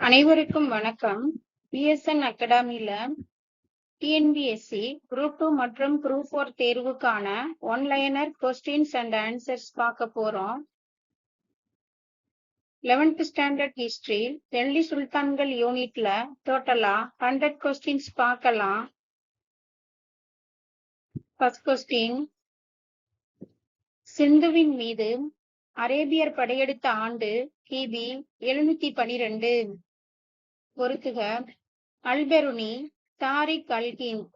அனைவருக்கும் வணக்கம். BSN அகாடமில TNPSC group 2 மற்றும் குரூப் 4 தேர்வுக்கான ஒன்லைனர் கொஸ்டின்ஸ் அண்ட் ஆன்சர்ஸ் பார்க்க போறோம். 11th ஸ்டாண்டர்ட் ஹிஸ்டரி டெல்லி சுல்தான்கள் யூனிட்ல டோட்டலா 100 கொஸ்டின்ஸ் பார்க்கலாம். ஃபர்ஸ்ட் கொஸ்டின், சிந்துவின் மீது அரேபியர் படையெடுத்த ஆண்டு கிபி 712. பொறுத்துக. அல்பெருனி தாரிக் அல்-ஹிந்த்.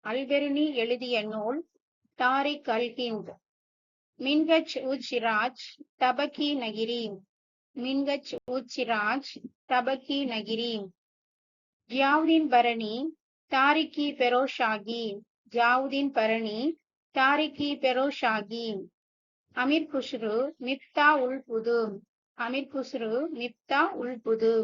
அல்பெருனி எழுதிய நூல் தாரிக் அல்-ஹிந்த். மின்ஹஜ் உச் சிராஜ் தபகி நகிரி. மின்ஹஜ் உச் சிராஜ் தபகி நகிரி. ஜியாவுதீன் பரணி தாரிகி பெரோஷாகி. ஜியாவுதீன் பரணி தாரிகி பெரோஷாகி. அமீர் குஸ்ரு மிப்தா உல் புது. அமீர் குஸ்ரு மிப்தா உல் புது.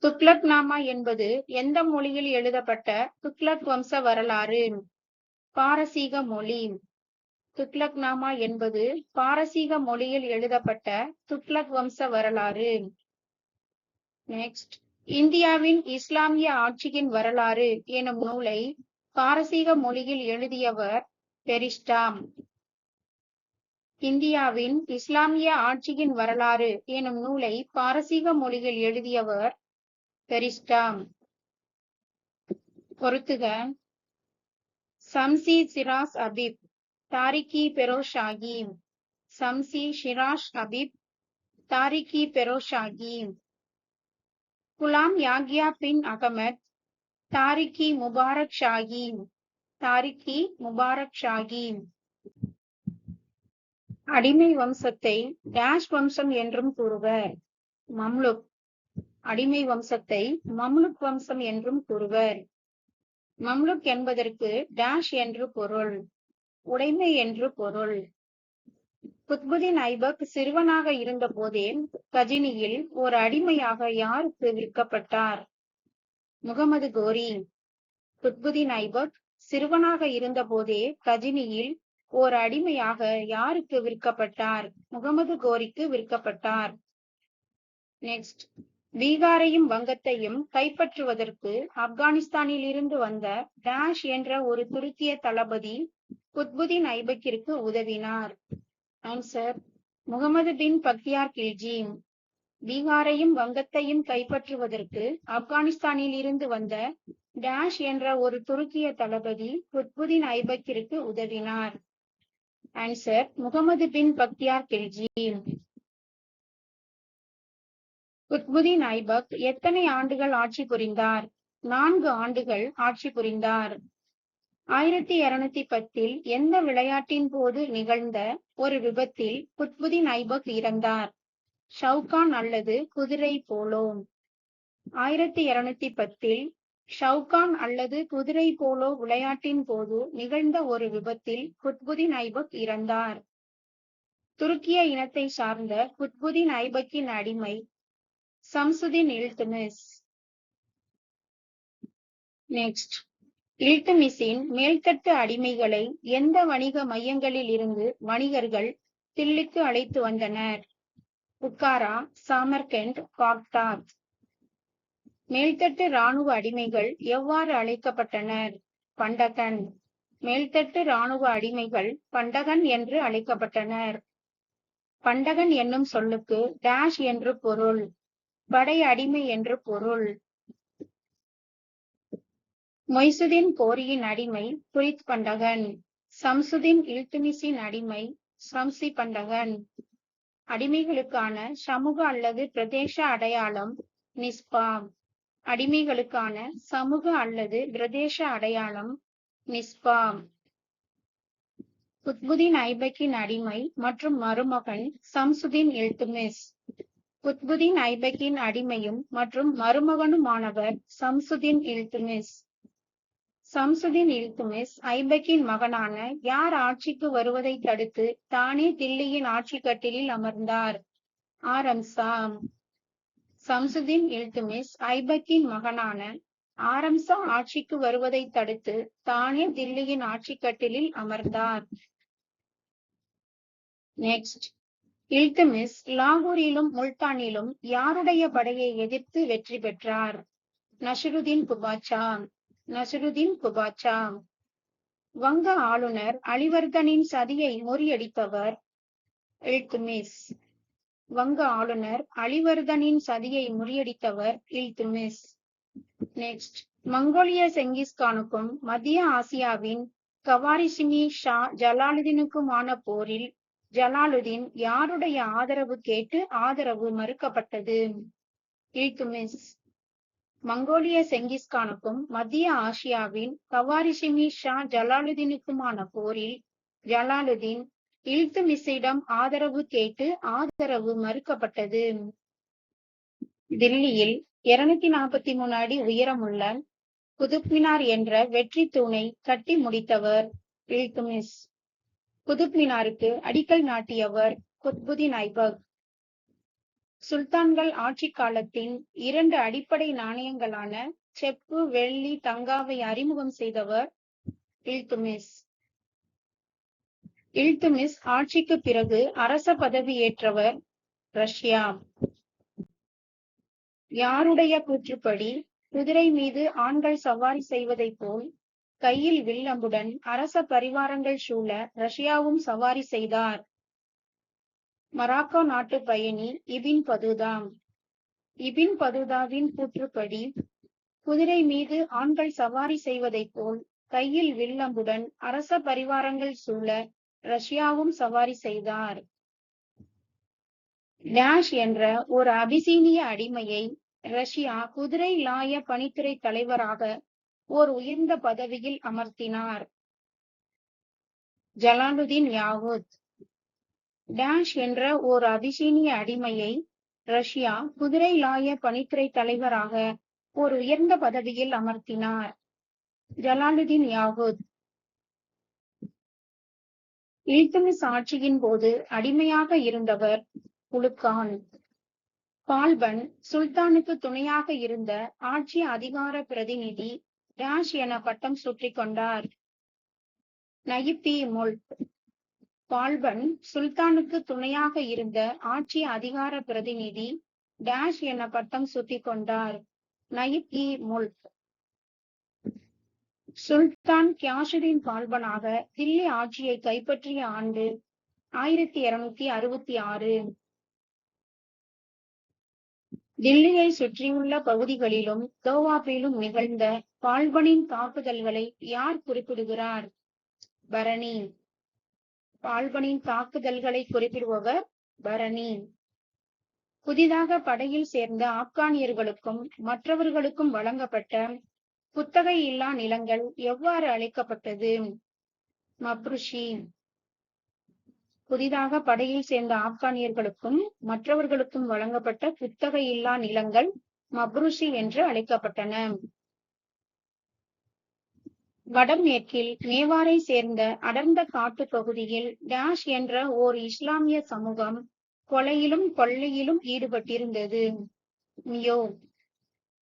துக்ளக் நாமா என்பது எந்த மொழியில் எழுதப்பட்ட துக்ளக் வம்ச வரலாறு? பாரசீக மொழி. துக்ளக் நாமா என்பது பாரசீக மொழியில் எழுதப்பட்ட துக்ளக் வம்ச வரலாறு. நெக்ஸ்ட், இந்தியாவின் இஸ்லாமிய ஆட்சியின் வரலாறு எனும் நூலை பாரசீக மொழியில் எழுதியவர் பெரிஸ்டா. இந்தியாவின் இஸ்லாமிய ஆட்சியின் வரலாறு எனும் நூலை பாரசீக மொழியில் எழுதியவர் பெரிஸ்டா. பொறுத்துக. சம்சி சிராஸ் அபிப் தாரிகி பெரோஷாகி. சம்சி ஷிராஷ் அபிப் தாரிகி பெரோஷாகி. குலாம் யாக்யா பின் அகமத் தாரிகி முபாரக் ஷாகி. தாரிகி முபாரக் ஷாகி. அடிமை வம்சத்தை டேஷ் வம்சம் என்றும் கூறுவர். மம்லுக். அடிமை வம்சத்தை மம்லுக் வம்சம் என்றும் கூறுவர். மம்லுக் என்பதற்கு டேஷ் என்று பொருள், உடைமை என்று பொருள். குத்புதீன் ஐபக் சிறுவனாக இருந்த போதே கஜினியில் ஒரு அடிமையாக யாருக்கு விற்கப்பட்டார்? முகமது கோரி. குத்புதீன் ஐபக் சிறுவனாக இருந்த போதே கஜினியில் ஒரு அடிமையாக யாருக்கு விற்கப்பட்டார்? முகமது கோரிக்கு விற்கப்பட்டார். நெக்ஸ்ட், பீகாரையும் வங்கத்தையும் கைப்பற்றுவதற்கு ஆப்கானிஸ்தானில் இருந்து வந்த டேஷ் என்ற ஒரு துருக்கிய தளபதி குத்புதீன் ஐபக்கிற்கு உதவினார். ஆன்சர், முகமது பின் பக்தியார் கில்ஜி. பீகாரையும் வங்கத்தையும் கைப்பற்றுவதற்கு ஆப்கானிஸ்தானில் இருந்து வந்த டேஷ் என்ற ஒரு துருக்கிய தளபதி குத்புதீன் ஐபக்கிற்கு உதவினார். ஆன்சர், முகமது பின் பக்தியார் கில்ஜி. குத்புதீன் ஐபக் எத்தனை ஆண்டுகள் ஆட்சி புரிந்தார்? 4 ஆண்டுகள் ஆட்சி புரிந்தார். 1210 எந்த விளையாட்டின் போது நிகழ்ந்த ஒரு விபத்தில் குத்புதீன் ஐபக் இறந்தார்? ஷவுகான் அல்லது குதிரை போலோ. 1210 ஷவுகான் அல்லது குதிரை போலோ விளையாட்டின் போது நிகழ்ந்த ஒரு விபத்தில் குத்புதீன் ஐபக் இறந்தார். துருக்கிய இனத்தை சார்ந்த குத்புதீன் ஐபக்கின் அடிமை சம்சுதீன் இல்துமிஸ். நெக்ஸ்ட், இல்துமிஸின் மேல்தட்டு அடிமைகளை எந்த வணிக மையங்களில் இருந்து வணிகர்கள் தில்லிக்கு அழைத்து வந்தனர்? புக்காரா, சாமர்கண்ட், பாக்தாத். மேல்தட்டு இராணுவ அடிமைகள் எவ்வாறு அழைக்கப்பட்டனர்? பண்டகன். மேல்தட்டு இராணுவ அடிமைகள் பண்டகன் என்று அழைக்கப்பட்டனர். பண்டகன் என்னும் சொல்லுக்கு டேஷ் என்று பொருள், படை அடிமை என்று பொருள். மொய்சுதீன் கோரியின் அடிமை குரித் பண்டகன். சம்சுதீன் இல்துமிஸின் அடிமை சம்சி பண்டகன். அடிமைகளுக்கான சமூக அல்லது பிரதேச அடையாளம் நிஸ்பா. அடிமைகளுக்கான சமூக அல்லது பிரதேச அடையாளம் நிஸ்பா. குத்புதீன் ஐபக்கின் அடிமை மற்றும் மருமகன் சம்சுதீன் இல்துமிஸ். குத்புதீன் ஐபக்கின் அடிமையும் மற்றும் மருமகனுமானவர் சம்சுதீன் இல்துமிஸ். சம்சுதீன் இல்துமிஸ் ஐபக்கின் மகனான யார் ஆட்சிக்கு வருவதை தடுத்து தானே தில்லியின் ஆட்சி கட்டிலில் அமர்ந்தார்? ஆரம்சா. சம்சுதீன் இல்துமிஸ் ஐபக்கின் மகனான ஆரம்சா ஆட்சிக்கு வருவதை தடுத்து தானே தில்லியின் ஆட்சி கட்டிலில் அமர்ந்தார். நெக்ஸ்ட், இல்துமிஸ் லாகூரிலும் முல்தானிலும் யாருடைய படையை எதிர்த்து வெற்றி பெற்றார்? நசிருதீன் குபாச்சா. நசிருதீன் குபாச்சா. வங்க ஆளுநர் அலிவர்தனின் சதியை முறியடித்தவர்? இல்துமிஸ். வங்க ஆளுநர் அலிவர்தனின் சதியை முறியடித்தவர் இல்துமிஸ். நெக்ஸ்ட், மங்கோலிய செங்கிஸ்கானுக்கும் மத்திய ஆசியாவின் கவாரிசிமி ஷா ஜலாலுதீனுக்குமான போரில் ஜலாலுதீன் யாருடைய ஆதரவு கேட்டு ஆதரவு மறுக்கப்பட்டது? இல்துமிஸ். மங்கோலிய செங்கிஸ்கானுக்கும் மத்திய ஆசியாவின் கவாரிசிமி ஷா ஜலாலுதீனுக்குமான போரில் ஜலாலுதீன் இல்துமிஸிடம் ஆதரவு கேட்டு ஆதரவு மறுக்கப்பட்டது. தில்லியில் 243 அடி உயரமுள்ள குதுப் மினார் என்ற வெற்றி தூணை கட்டி முடித்தவர் இல்துமிஸ். குதுப் மினாருக்கு அடிக்கல் நாட்டியவர் குத்புதீன் ஐபக். சுல்தான்கள் ஆட்சி காலத்தின் 2 அடிப்படை நாணயங்களான செப்பு, வெள்ளி, தங்காவை அறிமுகம் செய்தவர் இல்துமிஸ். இல்துமிஸ் ஆட்சிக்கு பிறகு அரச பதவி ஏற்றவர் ரஷ்யா. யாருடைய கூற்றுப்படி குதிரை மீது ஆண்கள் சவாரி செய்வதைப் போல் கையில் வில்லம்புடன் அரச பரிவாரங்கள் சூழ ரஷ்யாவும் சவாரி செய்தார்? மராக்கோ நாட்டு பயணி இபின் பதூதா. இபின் பதூதாவின் கூற்றுப்படி குதிரை மீது ஆண்கள் சவாரி செய்வதைப் போல் கையில் வில்லம்புடன் அரச பரிவாரங்கள் சூழ ரஷ்யாவும் சவாரி செய்தார். டேஷ் என்ற ஒரு அபிசீனிய அடிமையை ரஷ்யா குதிரை லாய பணித்துறை தலைவராக ஓர் உயர்ந்த பதவியில் அமர்த்தினார்? ஜலாலுதீன் யாகூத். டேஷ் என்ற ஓர் அபிசீனிய அடிமையை ரஷ்யா குதிரை லாய பணித்துறை தலைவராக ஓர் உயர்ந்த பதவியில் அமர்த்தினார்? ஜலாலுதீன் யாகூத். இல்துமிஸ் ஆட்சியின் போது அடிமையாக இருந்தவர் குலுக்கான். பால்பன் சுல்தானுக்கு துணையாக இருந்த ஆட்சி அதிகார பிரதிநிதி டேஷ் என பட்டம் சூட்டிக் கொண்டார்? நயிப் இ முல்க். பால்பன் சுல்தானுக்கு துணையாக இருந்த ஆட்சி அதிகார பிரதிநிதி டேஷ் என பட்டம் சூட்டிக் கொண்டார்? நயிப் இ முல்க். சுல்தான் கியாசுதீன் பால்பனாக தில்லி ஆட்சியை கைப்பற்றிய ஆண்டு 1266. தில்லியை சுற்றியுள்ள பகுதிகளிலும் தோவாபிலும் நிகழ்ந்த பால்பனின் தாக்குதல்களை யார் குறிப்பிடுகிறார்? பரணி. பால்பனின் தாக்குதல்களை குறிப்பிடுபவர் பரணி. புதிதாக படையில் சேர்ந்த ஆப்கானியர்களுக்கும் மற்றவர்களுக்கும் வழங்கப்பட்ட குத்தகை இல்லா நிலங்கள் எவ்வாறு அழைக்கப்பட்டது? மப்ருஷி. புதிதாக படையில் சேர்ந்த ஆப்கானியர்களுக்கும் மற்றவர்களுக்கும் வழங்கப்பட்ட குத்தகை இல்லா நிலங்கள் மப்ருஷி என்று அழைக்கப்பட்டன. வடமேற்கில் மேவாரை சேர்ந்த அடர்ந்த காட்டு பகுதியில் டேஷ் என்ற ஓர் இஸ்லாமிய சமூகம் கொலையிலும் கொள்ளையிலும் ஈடுபட்டிருந்தது? மியோ.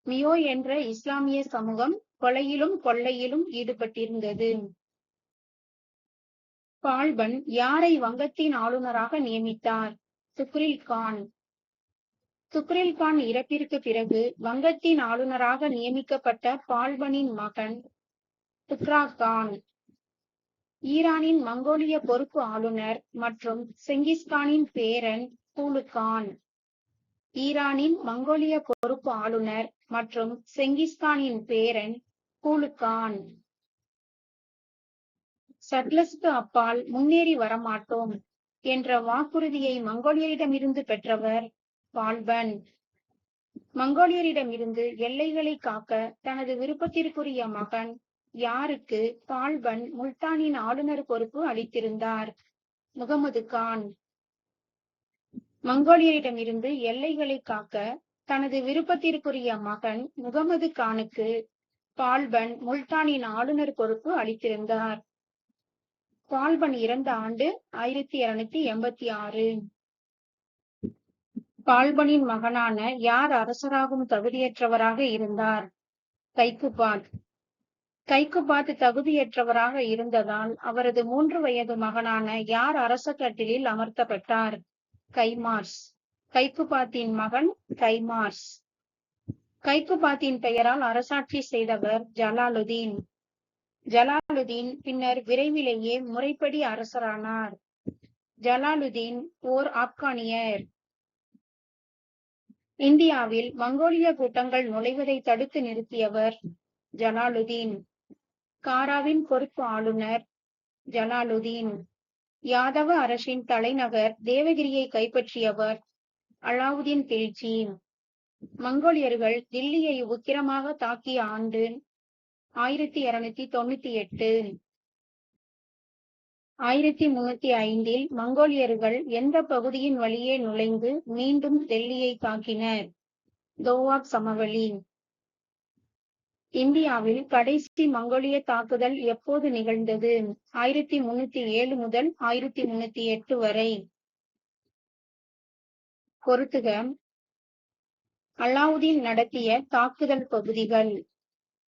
மியோ என்ற இஸ்லாமிய சமூகம் கொலையிலும் கொள்ளையிலும் ஈடுபட்டிருந்தது. பால்பன் யாரை வங்கத்தின் ஆளுநராக நியமித்தார்? துக்ரில் கான். துக்ரில் கான் இறப்பிற்கு பிறகு வங்கத்தின் ஆளுநராக நியமிக்கப்பட்ட பால்பனின் மகன் துக்ரா கான் ஈரானின் மங்கோலிய பொறுப்பு ஆளுநர் மற்றும் செங்கிஸ்கானின் பேரன் கூலு கான். ஈரானின் மங்கோலிய பொறுப்பு ஆளுநர் மற்றும் செங்கிஸ்கானின் பேரன் கூலு கான். சட்லஸுக்கு அப்பால் முன்னேறி வரமாட்டோம் என்ற வாக்குறுதியை மங்கோலியரிடமிருந்து பெற்றவர் பால்பன். மங்கோலியரிடமிருந்து எல்லைகளை காக்க தனது விருப்பத்திற்குரிய மகன் யாருக்கு பால்பன் முல்தானின் ஆளுநர் பொறுப்பு அளித்திருந்தார்? முகமது கான். மங்கோலியரிடமிருந்து எல்லைகளை காக்க தனது விருப்பத்திற்குரிய மகன் முகமது கானுக்கு பால்பன் முல்தானின் ஆளுநர் பொறுப்பு அளித்திருந்தார். பால்பன் இறந்த ஆண்டு 1286. பால்பனின் மகனான யார் அரசராகும் தகுதியற்றவராக இருந்தார்? கைக்குபாத். கைக்குபாத் தகுதியற்றவராக இருந்ததால் அவரது 3 வயது மகனான யார் அரச கட்டிலில் அமர்த்தப்பட்டார்? கைமார்ஸ். கைக்குபாத்தின் மகன் கைமார்ஸ். கைக்குபாத்தின் பெயரால் அரசாட்சி செய்தவர் ஜலாலுதீன். ஜலாலுதீன் பின்னர் விரைவிலேயே முறைப்படி அரசரானார். ஜலாலுதீன் ஓர் ஆப்கானியர். இந்தியாவில் மங்கோலிய கூட்டங்கள் நுழைவதை தடுத்து நிறுத்தியவர் ஜலாலுதீன். காராவின் பொறுப்பு ஆளுநர் ஜலாலுதீன். யாதவ அரசின் தலைநகர் தேவகிரியை கைப்பற்றியவர் அலாவுதீன் கில்ஜி. மங்கோலியர்கள் தில்லியை உக்கிரமாக தாக்கிய ஆண்டு 1298. 1305 மங்கோலியர்கள் எந்த பகுதியின் வழியே நுழைந்து மீண்டும் டெல்லியை தாக்கினர்? தோவாப் சமவெளி. இந்தியாவில் கடைசி மங்கோலிய தாக்குதல் எப்போது நிகழ்ந்தது? 1307 முதல் 1308 வரை. பொறுத்துக. அலாவுதீன் நடத்திய தாக்குதல் பகுதிகள்.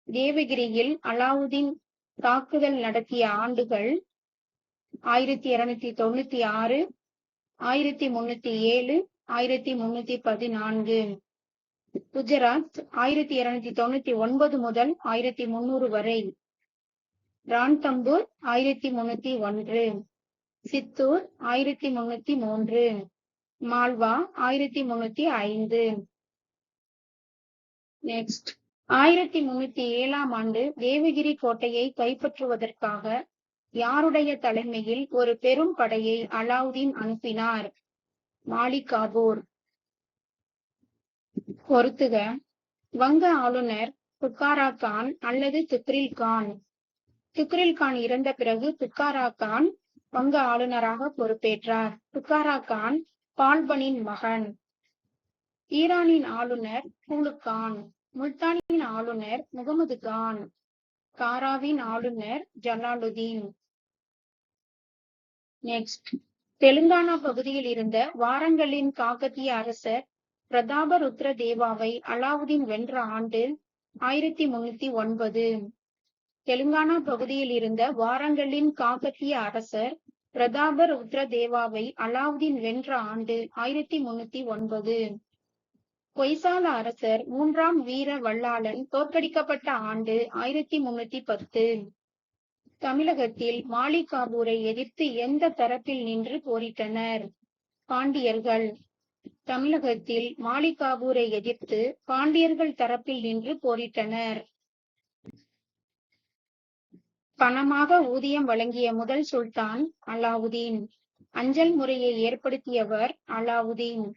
தேவகிரியில் அலாவுதீன் தாக்குதல் நடத்திய ஆண்டுகள் 1296, 1307, 1314. குஜராத் 1299 முதல் 1300 வரை. ரான்தம்பூர் 1301, சித்தூர் 1303, மால்வா 1305. நெக்ஸ்ட் 1307 ஆண்டு தேவகிரி கோட்டையை கைப்பற்றுவதற்காக யாருடைய தலைமையில் ஒரு பெரும் படையை அலாவுதீன் அனுப்பினார்? மாலிக் காபூர். பொறுத்துக. வங்க ஆளுநர் புக்காரா கான் அல்லது துக்ரில் கான். துக்ரில் கான் இறந்த பிறகு புக்காரா கான் வங்க ஆளுநராக பொறுப்பேற்றார். புக்காரா கான் பால்பனின் மகன். ஈரானின் ஆளுநர் குலுக் கான். முல்தானின் ஆளுநர் முகமது கான். காராவின் ஆளுநர் ஜலாலுதீன். நெக்ஸ்ட் தெலுங்கானா பகுதியில் இருந்த வாரங்கலின் காக்கத்திய அரசர் பிரதாபருத்ர தேவாவை அலாவுதீன் வென்ற ஆண்டு 1309. தெலுங்கானா பகுதியில் இருந்த வாரங்கலின் காக்கத்திய அரசர் பிரதாபருத்ர தேவாவை அலாவுதீன் வென்ற ஆண்டு 1309. பொய்சால அரசர் 3ஆம் வீர வல்லாளன் தோற்கடிக்கப்பட்ட ஆண்டு 1310. தமிழகத்தில் மாலிக் காபூரை எதிர்த்து எந்த தரப்பில் நின்று போரிட்டனர்? பாண்டியர்கள். தமிழகத்தில் மாலிக் காபூரை எதிர்த்து பாண்டியர்கள் தரப்பில் நின்று போரிட்டனர். பணமாக ஊதியம் வழங்கிய முதல் சுல்தான் அலாவுதீன். அஞ்சல் முறையை ஏற்படுத்தியவர் அலாவுதீன்.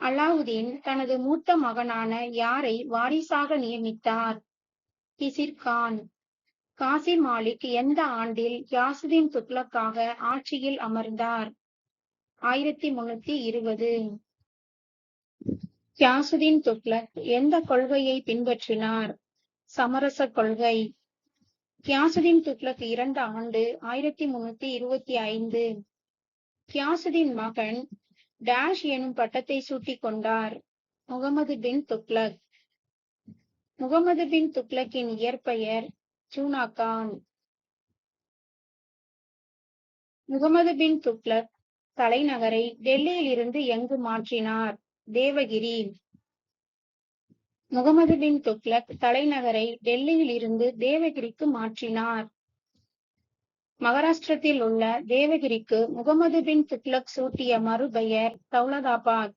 அலாவுதீன் தனது மூத்த மகனான யாரை வாரிசாக நியமித்தார்? கிசிர் கான். காசி மாலிக் எந்த ஆண்டில் கியாசுதீன் துக்ளக்காக ஆட்சியில் அமர்ந்தார்? 1320. கியாசுதீன் துக்ளக் எந்த கொள்கையை பின்பற்றினார்? சமரச கொள்கை. கியாசுதீன் துக்ளக் இறந்த ஆண்டு 1325. கியாசுதீன் மகன் டேஷ் எனும் பட்டத்தை சூட்டிக் கொண்டார்? முகமது பின் துக்ளக். முகமது பின் துக்ளக்கின் இயற்பெயர் சூனா கான். முகமது பின் துக்ளக் தலைநகரை டெல்லியில் இருந்து எங்கு மாற்றினார்? தேவகிரி. முகமது பின் துக்ளக் தலைநகரை டெல்லியில் இருந்து தேவகிரிக்கு மாற்றினார். மகாராஷ்டிரத்தில் உள்ள தேவகிரிக்கு முகமது பின் துக்ளக் சூட்டிய மறுபெயர் தௌலதாபாத்.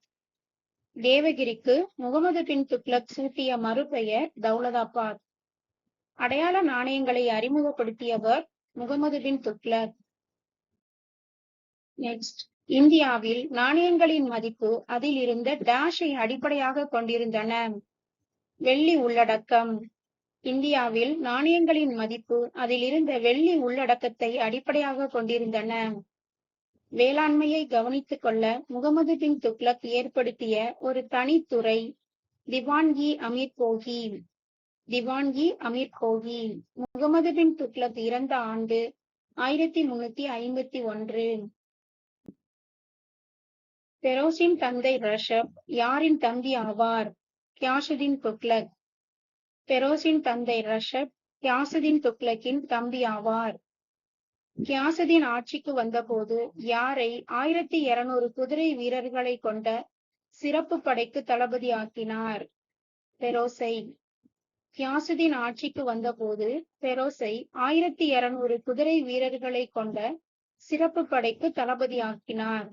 தேவகிரிக்கு முகமது பின் துக்ளக் சூட்டிய மறுபெயர் தௌலதாபாத். அடையாள நாணயங்களை அறிமுகப்படுத்தியவர் முகமது பின் துக்ளக். நெக்ஸ்ட் இந்தியாவில் நாணயங்களின் மதிப்பு அதில் இருந்த டேஷை அடிப்படையாக கொண்டிருந்தன. வெள்ளி உள்ளடக்கம். இந்தியாவில் நாணயங்களின் மதிப்பு அதில் இருந்த வெள்ளி உள்ளடக்கத்தை அடிப்படையாக கொண்டிருந்தன. வேளாண்மையை கவனித்துக் கொள்ள முகமது பின் துக்ளக் ஏற்படுத்திய ஒரு தனித்துறை திவான்-இ அமீர் கோகி. திவான்-இ அமீர் கோகி. முகமது பின் துக்ளக் இறந்த ஆண்டு 1351. பெரோஸின் தந்தை ரஷப் யாரின் தம்பி ஆவார்? கியாசுதீன் துக்ளக். பெரோஸின் தந்தை ரஷப் கியாசுதீன் துக்ளக்கின் தம்பி ஆவார். கியாசுதீன் ஆட்சிக்கு வந்தபோது யாரை 1200 குதிரை வீரர்களை கொண்ட சிறப்பு படைக்கு தளபதியாக்கினார்? பெரோசை. கியாசுதீன் ஆட்சிக்கு வந்தபோது பெரோசை 1200 குதிரை வீரர்களை கொண்ட சிறப்பு படைக்கு தளபதியாக்கினார்.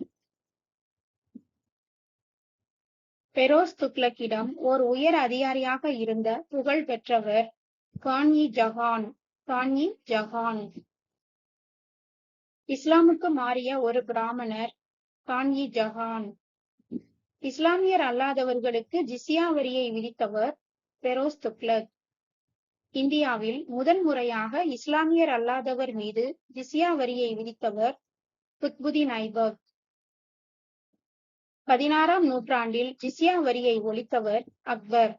பெரோஸ் துக்ளக்கிடம் ஓர் உயர் அதிகாரியாக இருந்த புகழ் பெற்றவர் கான்-இ-ஜஹான். கான்-இ-ஜஹான் இஸ்லாமுக்கு மாறிய ஒரு பிராமணர் கான்-இ-ஜஹான். இஸ்லாமியர் அல்லாதவர்களுக்கு ஜிஸ்யா வரியை விதித்தவர் பெரோஸ் துக்ளக். இந்தியாவில் முதன் முறையாக இஸ்லாமியர் அல்லாதவர் மீது ஜிஸ்யா வரியை விதித்தவர் குத்புதீன் ஐபக். 16ஆம் நூற்றாண்டில் ஜிஸ்யா வரியை ஒழித்தவர் அக்பர்.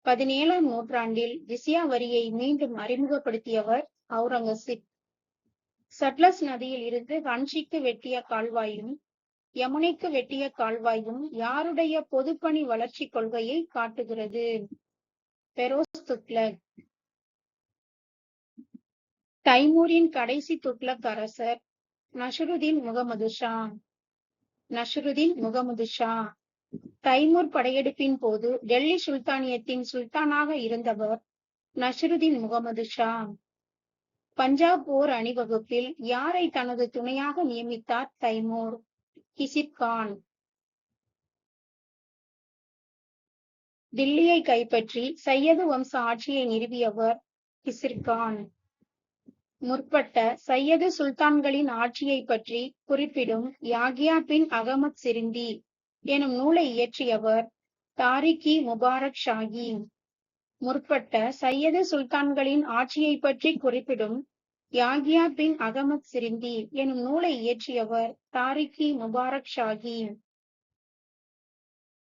17ஆம் நூற்றாண்டில் ஜிஸ்யா வரியை மீண்டும் அறிமுகப்படுத்தியவர் அவுரங்கசீப். சட்லஸ் நதியில் இருந்து கன்ஷிக்கு வெட்டிய கால்வாயும் யமுனைக்கு வெட்டிய கால்வாயும் யாருடைய பொதுப்பணி வளர்ச்சி கொள்கையை காட்டுகிறது? பெரோஸ் துக்ளக். தைமூரின் கடைசி துக்ளக் அரசர் நஸ்ருதீன் முகமது ஷா. நஸ்ருதீன் முகமது ஷா. தைமூர் படையெடுப்பின் போது டெல்லி சுல்தானியத்தின் சுல்தானாக இருந்தவர் நஸ்ருதீன் முகமது ஷா. பஞ்சாப் போர் அணிவகுப்பில் யாரை தனது துணையாக நியமித்தார் தைமூர்? கிசிர் கான். தில்லியை கைப்பற்றி சையது வம்ச ஆட்சியை நிறுவியவர் கிசிர் கான். முற்பட்ட சையது சுல்தான்களின் ஆட்சியை பற்றி குறிப்பிடும் யாகியா பின் அகமது சிரிந்தி எனும் நூலை இயற்றியவர் தாரிக்-இ-முபாரக் ஷாஹி. முற்பட்ட சையது சுல்தான்களின் ஆட்சியை பற்றி குறிப்பிடும் யாகியா பின் அகமது சிரிந்தி எனும் நூலை இயற்றியவர் தாரிக்-இ-முபாரக் ஷாஹி.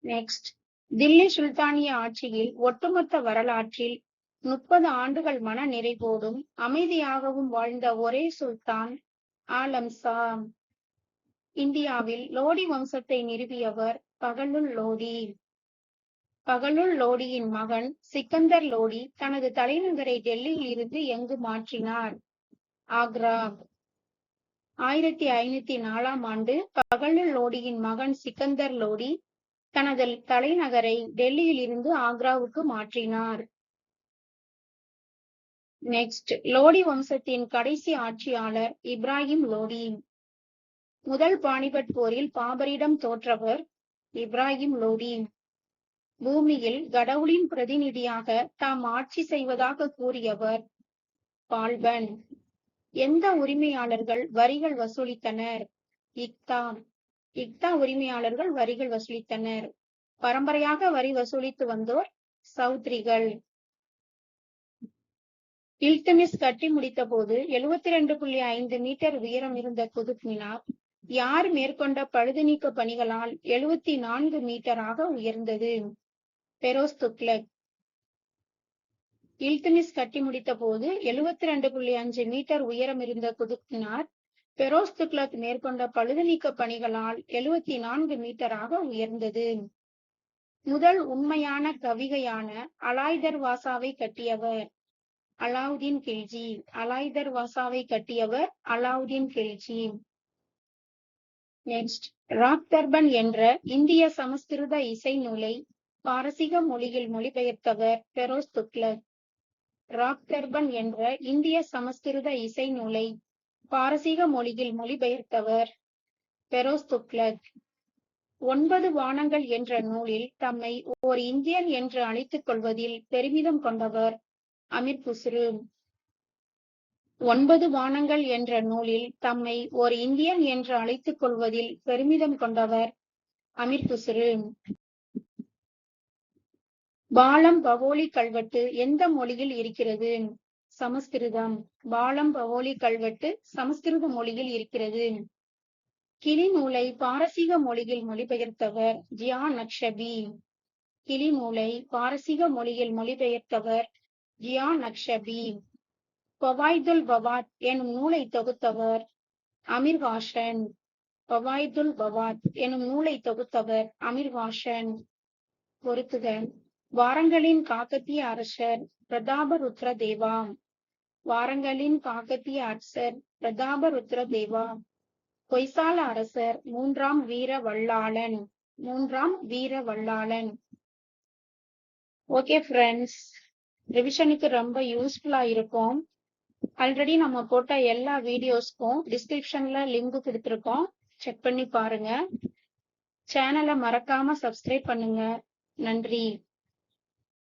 நெக்ஸ்ட், தில்லி சுல்தானிய ஆட்சியில் ஒட்டுமொத்த வரலாற்றில் 30 ஆண்டுகள் மன நிறைவோடும் அமைதியாகவும் வாழ்ந்த ஒரே சுல்தான் ஆலம் ஷா. இந்தியாவில் லோடி வம்சத்தை நிறுவியவர் பகலுல் லோடி. பகலுல் லோடியின் மகன் சிக்கந்தர் லோடி தனது தலைநகரை டெல்லியில் இருந்து எங்கு மாற்றினார்? ஆக்ரா. 1504ஆம் ஆண்டு பகலுல் லோடியின் மகன் சிக்கந்தர் லோடி தனது தலைநகரை டெல்லியில் இருந்து ஆக்ராவுக்கு மாற்றினார். நெக்ஸ்ட், லோடி வம்சத்தின் கடைசி ஆட்சியாளர் இப்ராஹிம் லோடி. முதல் பானிபட் போரில் பாபரிடம் தோற்றவர் இப்ராஹிம் லோடி. பூமியில் கடவுளின் பிரதிநிதியாக தாம் ஆட்சி செய்வதாக கூறியவர் பால்பன். எந்த உரிமையாளர்கள் வரிகள் வசூலித்தனர்? இக்தா. இக்தா உரிமையாளர்கள் வரிகள் வசூலித்தனர். பரம்பரையாக வரி வசூலித்து வந்தோர் சௌத்ரிகள். இல்துமிஸ் கட்டி முடித்த போது 72.5 மீட்டர் உயரம் இருந்த குதுப் மினார் யார் மேற்கொண்ட பழுது நீக்க பணிகளால் 74 மீட்டராக உயர்ந்தது? பெரோஸ் துக்ளக். இல்துமிஸ் கட்டி முடித்த போது 72.5 மீட்டர் உயரம் இருந்த குதுப் மினார் பெரோஸ் துக்ளக் மேற்கொண்ட பழுது நீக்க பணிகளால் 74 மீட்டராக உயர்ந்தது. முதல் உண்மையான கவிகையான அலாய்தர்வாசாவை கட்டியவர் அலாவுதீன் கில்ஜி. அலாய்தர்வாசாவை கட்டியவர் அலாவுதீன் கில்ஜி. நெக்ஸ்ட், ராக்தர்பன் என்ற இந்திய சமஸ்கிருத இசை நூலை பாரசீக மொழியில் மொழிபெயர்த்தவர் பெரோஸ் துக்ளக். ராக்தர்பன் என்ற இந்திய சமஸ்கிருத இசை நூலை பாரசீக மொழியில் மொழிபெயர்த்தவர் பெரோஸ் துக்ளக். 9 வானங்கள் என்ற நூலில் தம்மை ஓர் இந்தியன் என்று அழைத்துக் கொள்வதில் பெருமிதம் கொண்டவர் அமீர் குஸ்ரு. 9 வானங்கள் என்ற நூலில் தம்மை ஓர் இந்தியன் என்று அழைத்துக் கொள்வதில் பெருமிதம் கொண்டவர் அமீர் குஸ்ரு. பாலம் பவோலி கல்வெட்டு எந்த மொழியில் இருக்கிறது? சமஸ்கிருதம். பாலம் பவோலி கல்வெட்டு சமஸ்கிருத மொழியில் இருக்கிறது. கிளி நூலை பாரசீக மொழியில் மொழிபெயர்த்தவர் ஜியா நக்ஷபி. கிளி நூலை பாரசீக மொழியில் மொழிபெயர்த்தவர் ஜியா நக்ஷபி. பவாய்துல் பவாத் எனும் நூலை தொகுத்தவர் அமீர் ஹாஷன். பவாய்துல் பவாத் எனும் நூலை தொகுத்தவர் அமீர் ஹாஷன். பொறுத்துக. வாரங்களின் காக்கத்திய அரசர் பிரதாபருத்ர தேவா. வாரங்களின் காக்கத்திய அரசர் பிரதாபருத்ர தேவா, ஹொய்சால அரசர் மூன்றாம் வீர வல்லாளன். ஓகே ஃப்ரெண்ட்ஸ், ரிவிஷனுக்கு ரொம்ப யூஸ்ஃபுல்லா இருக்கும். ஆல்ரெடி நம்ம போட்ட எல்லா வீடியோஸ்க்கும் டிஸ்கிரிப்ஷன்ல லிங்க் கொடுத்துருக்கோம், செக் பண்ணி பாருங்க. சேனலை மறக்காம சப்ஸ்கிரைப் பண்ணுங்க. நன்றி.